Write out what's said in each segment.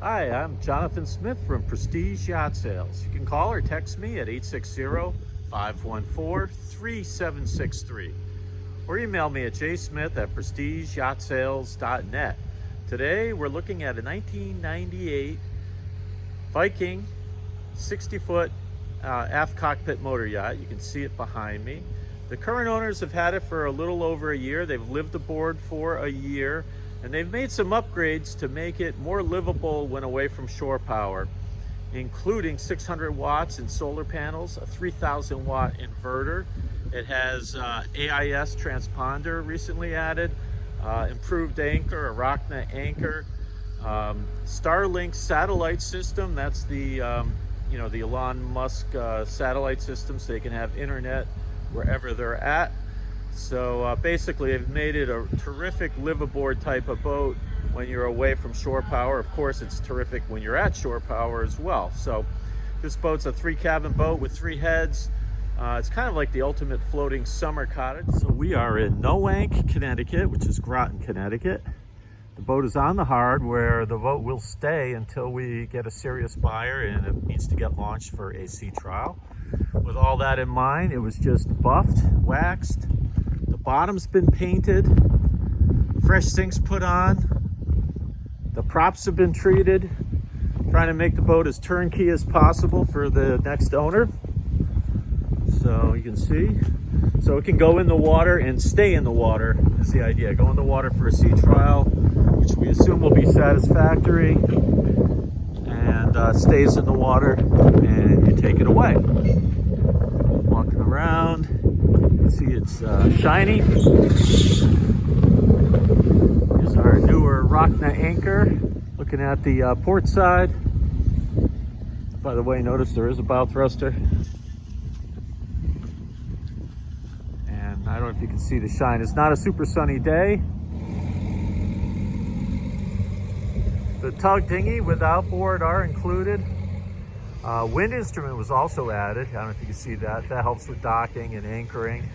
Hi, I'm Jonathan Smith from Prestige Yacht Sales. You can call or text me at 860-514-3763 or email me at jsmith@prestigeyachtSales.net. Today we're looking at a 1998 Viking 60-foot aft cockpit motor yacht. You can see it behind me. The current owners have had it for a little over a year. They've lived aboard for a year, and they've made some upgrades to make it more livable when away from shore power, including 600 watts in solar panels, a 3,000 watt inverter. It has AIS transponder recently added, improved anchor, a RockNet anchor, Starlink satellite system. That's the the Elon Musk satellite system, so they can have internet wherever they're at. So basically, they've made it a terrific live aboard type of boat when you're away from shore power. Of course, it's terrific when you're at shore power as well. So this boat's a 3-cabin boat with 3 heads. It's kind of like the ultimate floating summer cottage. So we are in Noank, Connecticut, which is Groton, Connecticut. The boat is on the hard, where the boat will stay until we get a serious buyer and it needs to get launched for a sea trial. With all that in mind, it was just buffed, waxed. The bottom's been painted, fresh sinks put on. The props have been treated, trying to make the boat as turnkey as possible for the next owner. So you can see, so it can go in the water and stay in the water is the idea. Go in the water for a sea trial, which we assume will be satisfactory, and stays in the water, and you take it away. Walking around, you can see it's shiny. Here's our newer RockNet anchor, looking at the port side. By the way, notice there is a bow thruster. I don't know if you can see the shine. It's not a super sunny day. The tug dinghy with outboard are included. Wind instrument was also added. I don't know if you can see that. That helps with docking and anchoring.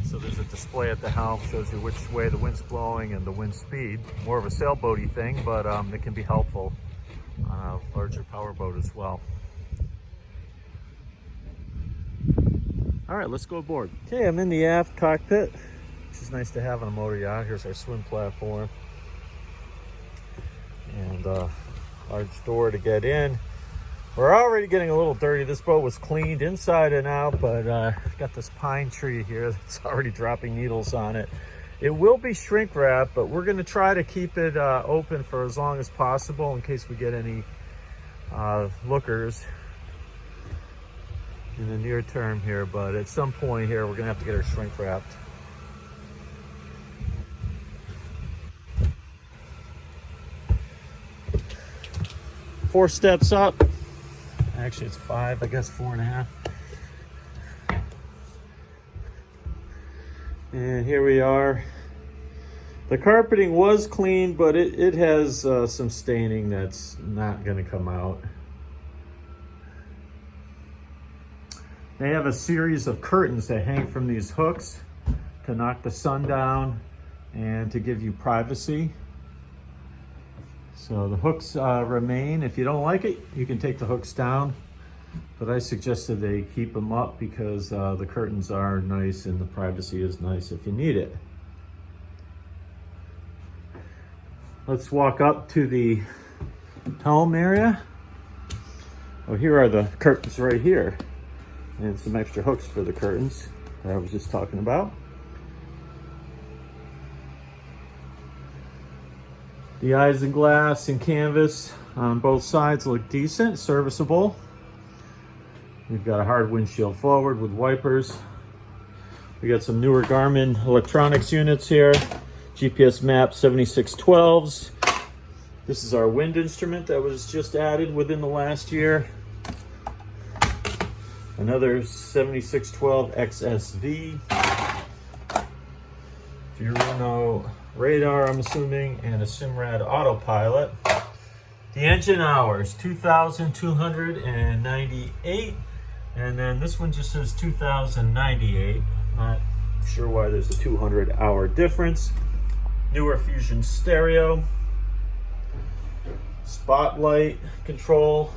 So there's a display at the helm, shows you which way the wind's blowing and the wind speed. More of a sailboaty thing, but it can be helpful on a larger power boat as well. All right, let's go aboard. Okay, I'm in the aft cockpit, which is nice to have on a motor yacht. Here's our swim platform. And large door to get in. We're already getting a little dirty. This boat was cleaned inside and out, but got this pine tree here that's already dropping needles on it. It will be shrink wrapped, but we're gonna try to keep it open for as long as possible in case we get any lookers in the near term here, but at some point here we're gonna have to get her shrink wrapped. Four steps up. Actually it's 5, I guess 4.5. And here we are. The carpeting was clean, but it has some staining that's not gonna come out. They have a series of curtains that hang from these hooks to knock the sun down and to give you privacy. So the hooks remain. If you don't like it, you can take the hooks down, but I suggested they keep them up because the curtains are nice and the privacy is nice if you need it. Let's walk up to the helm area. Oh, here are the curtains right here. And some extra hooks for the curtains that I was just talking about. The eyes and glass and canvas on both sides look decent, serviceable. We've got a hard windshield forward with wipers. We got some newer Garmin electronics units here. GPS map 7612s. This is our wind instrument that was just added within the last year. Another 7612 XSV. Furuno radar, I'm assuming, and a Simrad autopilot. The engine hours, 2,298. And then this one just says 2,098. Not sure why there's a 200-hour difference. Newer Fusion stereo. spotlight control,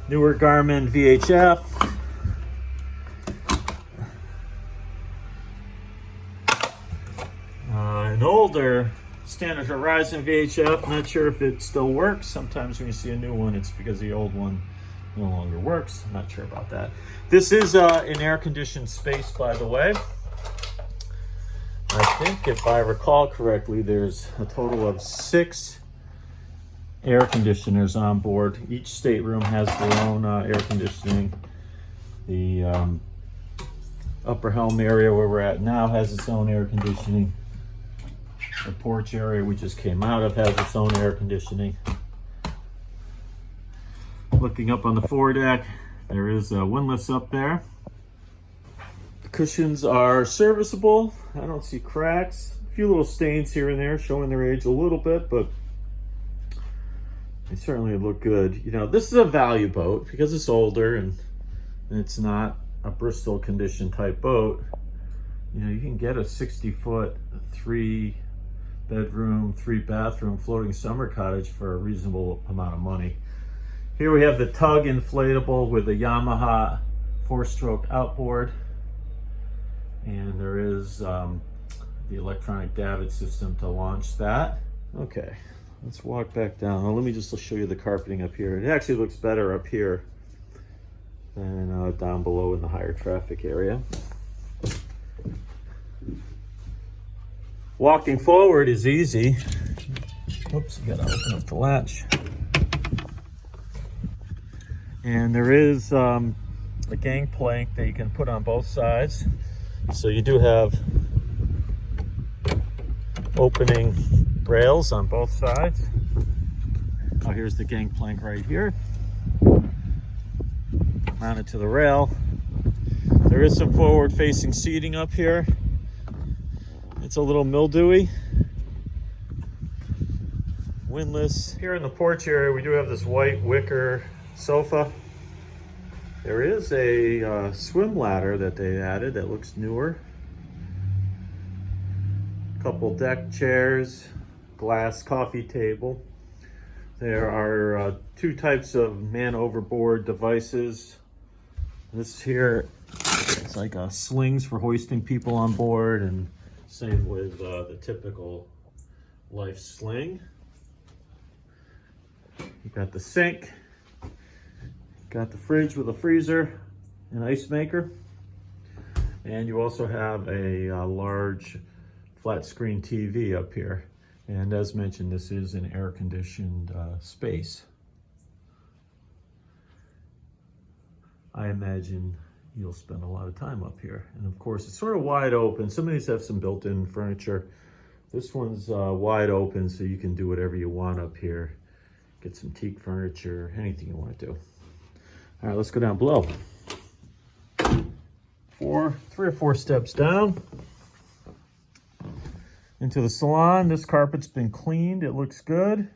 newer Garmin VHF, an older standard Horizon VHF. Not sure if it still works. Sometimes when you see a new one, it's because the old one no longer works. I'm not sure about that. This is an air-conditioned space, by the way. I think, if I recall correctly, there's a total of 6 air conditioners on board. Each stateroom has their own air conditioning. The upper helm area where we're at now has its own air conditioning. The porch area we just came out of has its own air conditioning. Looking up on the foredeck, there is a windlass up there. The cushions are serviceable. I don't see cracks. A few little stains here and there showing their age a little bit, but they certainly look good. You know, this is a value boat because it's older and it's not a Bristol condition type boat. You know, you can get a 60-foot, 3-bedroom, 3-bathroom floating summer cottage for a reasonable amount of money. Here we have the tug inflatable with a Yamaha 4-stroke outboard. And there is the electronic davit system to launch that. Okay, let's walk back down. Now, let me just show you the carpeting up here. It actually looks better up here than down below in the higher traffic area. Walking forward is easy. Oops, you gotta open up the latch. And there is a gangplank that you can put on both sides. So you do have opening rails on both sides. Oh, here's the gangplank right here. Mounted to the rail. There is some forward-facing seating up here. It's a little mildewy. Windlass. Here in the porch area, we do have this white wicker sofa. There is a swim ladder that they added that looks newer. Couple deck chairs, glass coffee table. There are 2 types of man overboard devices. This here is like slings for hoisting people on board, and same with the typical life sling. You got the sink. Got the fridge with a freezer, an ice maker, and you also have a large flat screen TV up here. And as mentioned, this is an air-conditioned space. I imagine you'll spend a lot of time up here. And of course, it's sort of wide open. Some of these have some built-in furniture. This one's wide open, so you can do whatever you want up here. Get some teak furniture, anything you want to do. All right, let's go down below. 3 or 4 steps down into the salon. This carpet's been cleaned. It looks good.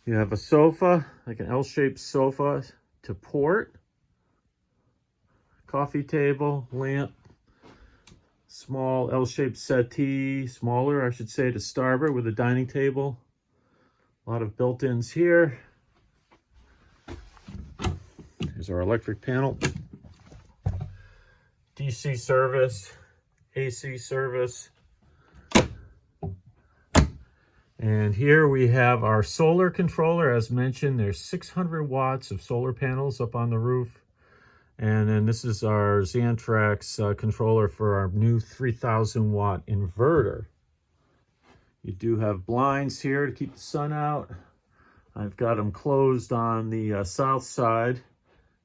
You have a sofa, like an L-shaped sofa to port. Coffee table, lamp, small L-shaped settee, smaller, I should say, to starboard with a dining table. A lot of built-ins here. Here's our electric panel. DC service, AC service. And here we have our solar controller. As mentioned, there's 600 watts of solar panels up on the roof. And then this is our Xantrax controller for our new 3000 watt inverter. You do have blinds here to keep the sun out. I've got them closed on the south side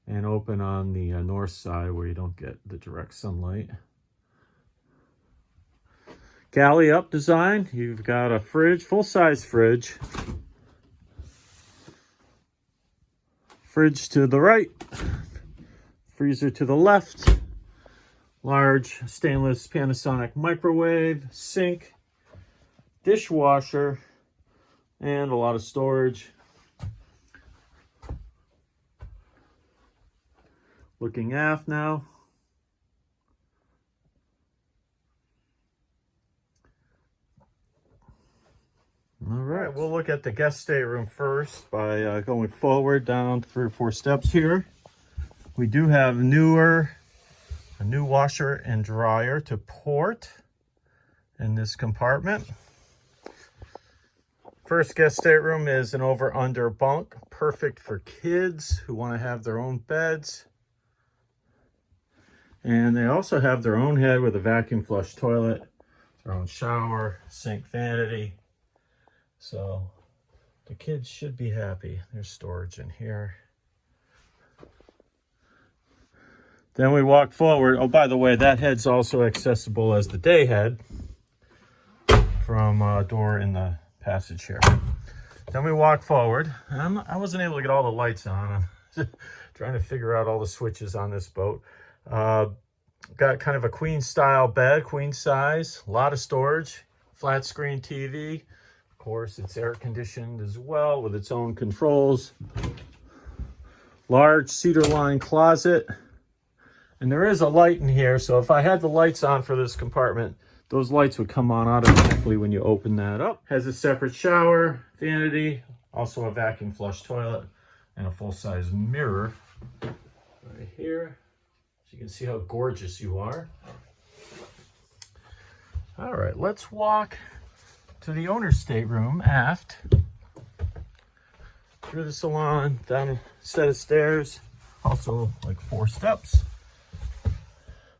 and open on the north side where you don't get the direct sunlight. Galley up design. You've got a fridge, full-size fridge. Fridge to the right. Freezer to the left. Large stainless Panasonic microwave, sink, dishwasher, and a lot of storage. Looking aft now. All right, we'll look at the guest stateroom first by going forward down 3 or 4 steps here. We do have a new washer and dryer to port in this compartment. First guest stateroom is an over-under bunk, perfect for kids who want to have their own beds. And they also have their own head with a vacuum flush toilet, their own shower, sink, vanity. So the kids should be happy. There's storage in here. Then we walk forward. Oh, by the way, that head's also accessible as the day head from a door in the passage here. Then we walk forward. I wasn't able to get all the lights on. I'm trying to figure out all the switches on this boat. Got kind of a queen style bed, queen size, a lot of storage, flat screen TV. Of course, it's air conditioned as well with its own controls. Large cedar lined closet. And there is a light in here, so if I had the lights on for this compartment, those lights would come on automatically when you open that up. Has a separate shower, vanity, also a vacuum flush toilet, and a full-size mirror right here. So you can see how gorgeous you are. All right, let's walk to the owner's stateroom aft. Through the salon, down a set of stairs, also like 4 steps.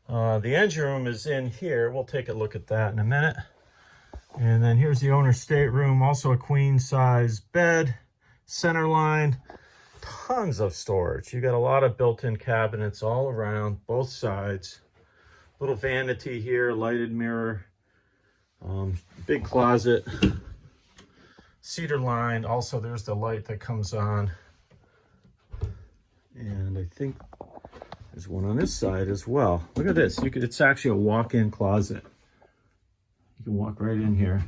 The engine room is in here. We'll take a look at that in a minute. And then here's the owner's stateroom, also a queen size bed, center line, tons of storage. You got a lot of built-in cabinets all around, both sides. Little vanity here, lighted mirror, big closet, cedar lined. Also, there's the light that comes on. And I think there's one on this side as well. Look at this. It's actually a walk-in closet. You can walk right in here.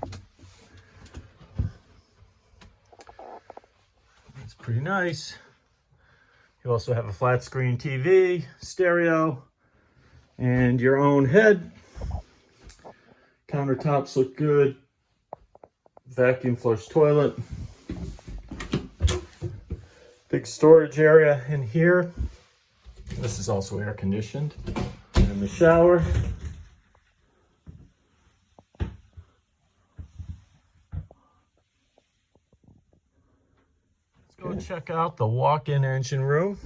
It's pretty nice. You also have a flat screen TV, stereo, and your own head. Countertops look good. Vacuum flush toilet. Big storage area in here. This is also air conditioned. And the shower. Let's go and check out the walk-in engine room.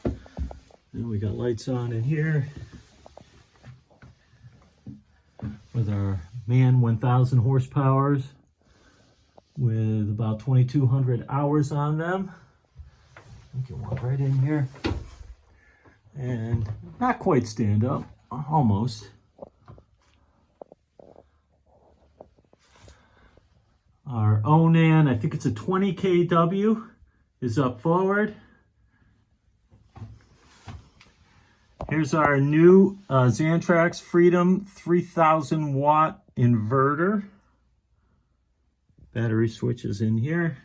And we got lights on in here with our MAN 1000 horsepowers with about 2,200 hours on them. You can walk right in here and not quite stand up, almost. Our Onan, I think it's a 20 kW, is up forward. Here's our new Xantrax Freedom 3000 watt inverter. Battery switches in here.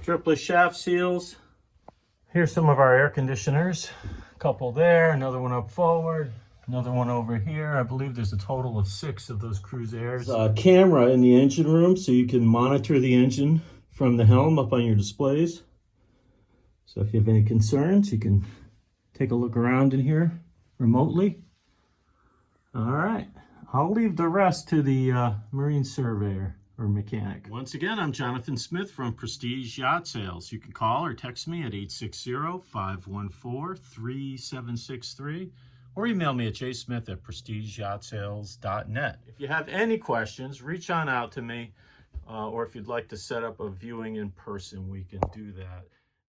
Triplet shaft seals. Here's some of our air conditioners. A couple there, another one up forward, another one over here. I believe there's a total of 6 of those cruise airs. There's a camera in the engine room so you can monitor the engine from the helm up on your displays. So if you have any concerns, you can take a look around in here remotely. All right, I'll leave the rest to the marine surveyor or mechanic. Once again, I'm Jonathan Smith from Prestige Yacht Sales. You can call or text me at 860-514-3763 or email me at jsmith@prestigeyachtSales.net. If you have any questions, reach on out to me, or if you'd like to set up a viewing in person, we can do that.